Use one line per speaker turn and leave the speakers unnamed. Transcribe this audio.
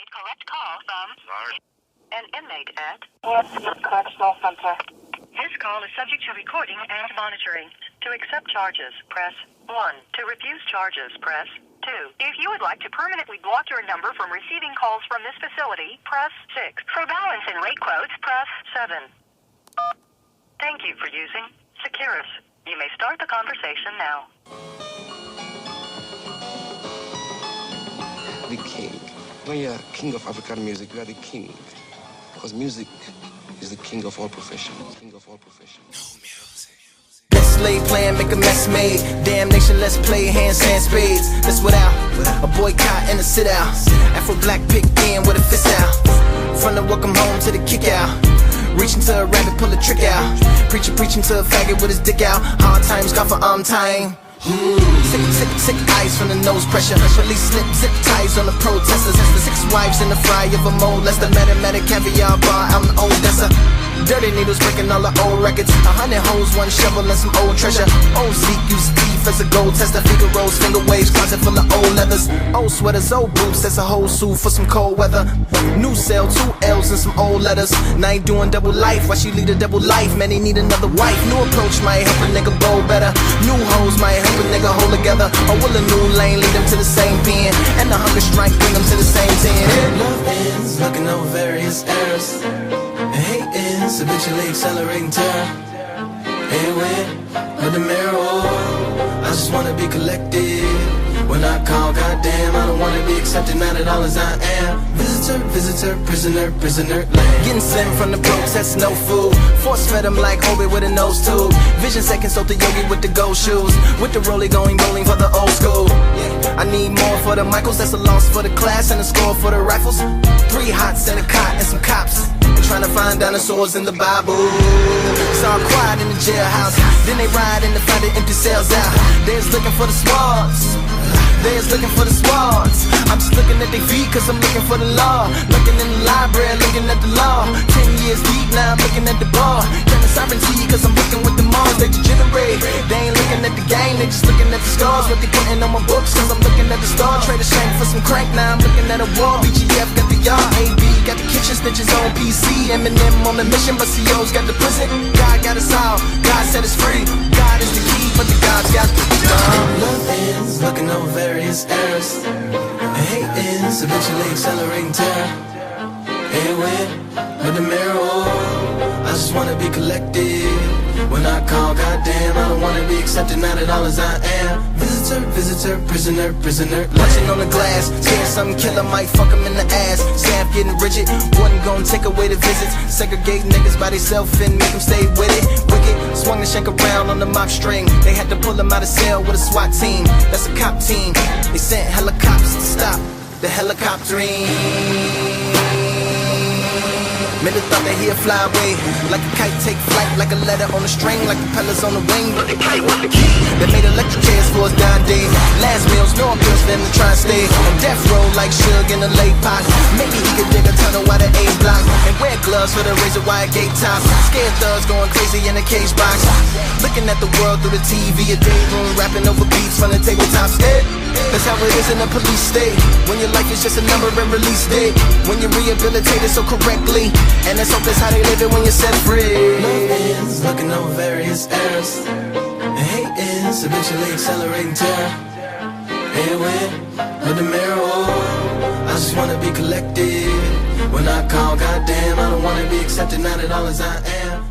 collect call from an inmate at
Correctional Center.
This call is subject to recording and monitoring. To accept charges, press 1. To refuse charges, press 2. If you would like to permanently block your number from receiving calls from this facility, press 6. For balance and rate quotes, press 7. Thank you for using Securus. You may start the conversation now.
The king. When you're king of African music, you are the king. Because music is the king of all professions. King of all professions.
Best slave plan, make a mess made. Damn nation, let's play hands, spades. That's without a boycott and a sit out. Afro black pick in with a fist out. From the welcome home to the kick out. Reaching to a rabbit, pull a trick out. Preaching to a faggot with his dick out. Hard times, got for time. Sick eyes from the nose pressure. Police zip ties on the protesters. 6 wives in the fry of a molester. Mathematic caviar bar out in Odessa. Dirty needles breaking all the old records. 100 hoes, 1 shovel and some old treasure. Old Zeke used teeth as a gold tester. Figaro's finger waves, closet full of old leathers. Old sweaters, old boots, that's a whole suit for some cold weather. New cell, 2 L's and some old letters. Now he doing double life, why she lead a double life? Man, he need another wife. New approach might help a nigga bowl better. New hoes might help a nigga hold together. Or will a new lane lead them to the same pen? And the hunger strike bring them to the same 10. Love ends, looking over various errors. And hate ends, habitually accelerating terror. And with the mirror, I just wanna be collected. When I call, goddamn, I don't wanna be accepted, not at all as I am. Visitor, prisoner, land. Getting sent from the protest, no food. Force fed him like Hobbit with a nose tube. Vision second, so the yogi with the gold shoes. With the rolling going bowling for the old school. I need more for the Michaels, that's a loss for the class and a score for the rifles. 3 hots and a cot and some cops. Trying to find dinosaurs in the Bible. Saw quiet in the jailhouse. Then they ride in to find the empty cells out. They's looking for the smarts. They's looking for the smarts. I'm just looking at their feet cause I'm looking for the law. Looking in the library, looking at the law. 10 years deep, now I'm looking at the bar. Claiming sovereignty cause I'm looking with the Mars. They degenerate. They ain't looking at the game, they just looking at the scars. What they putting on my books cause I'm looking at the star. Trade a shank for some crank, now I'm looking at a wall. BGF got the yard, AB got the kitchen, snitches on PC. Eminem on the mission, but CEO's got the prison. God got us all, God set us free. God is the key, but the God's got the love ends, looking over various errors. And hate ends, eventually accelerating terror. And with the mirror, I just wanna be collected. When I call, goddamn, I don't wanna be accepted, not at all as I am. Visitor, prisoner. Watching on the glass, seeing some killer might fuck him in the ass. Staff getting rigid, wasn't gonna take away the visits. Segregate niggas by themselves and make them stay with it. Wicked, swung the shank around on the mop string. They had to pull him out of cell with a SWAT team. That's a cop team. They sent helicopters to stop the helicoptering. Men thought that he'd fly away. Like a kite take flight, like a letter on a string. Like propellers on the wing, but the kite was the key. They made electric chairs for his dying day. Last meals, no appeals for him to try and stay. On death row like Suge in a late pot. Maybe he could dig a tunnel while the A block. And wear gloves for the razor wire gate tops. Scared thugs going crazy in a cage box. Looking at the world through the TV. A day room rapping over beats from the tabletops. That's how it is in a police state. When your life is just a number and release date. When you're rehabilitated so correctly. And let's hope that's how they live it when you're set free. Love ends, looking over various errors. And hate ends, eventually accelerating terror. And with the mirror, I just wanna be collected. When I call, goddamn, I don't wanna be accepted, not at all as I am.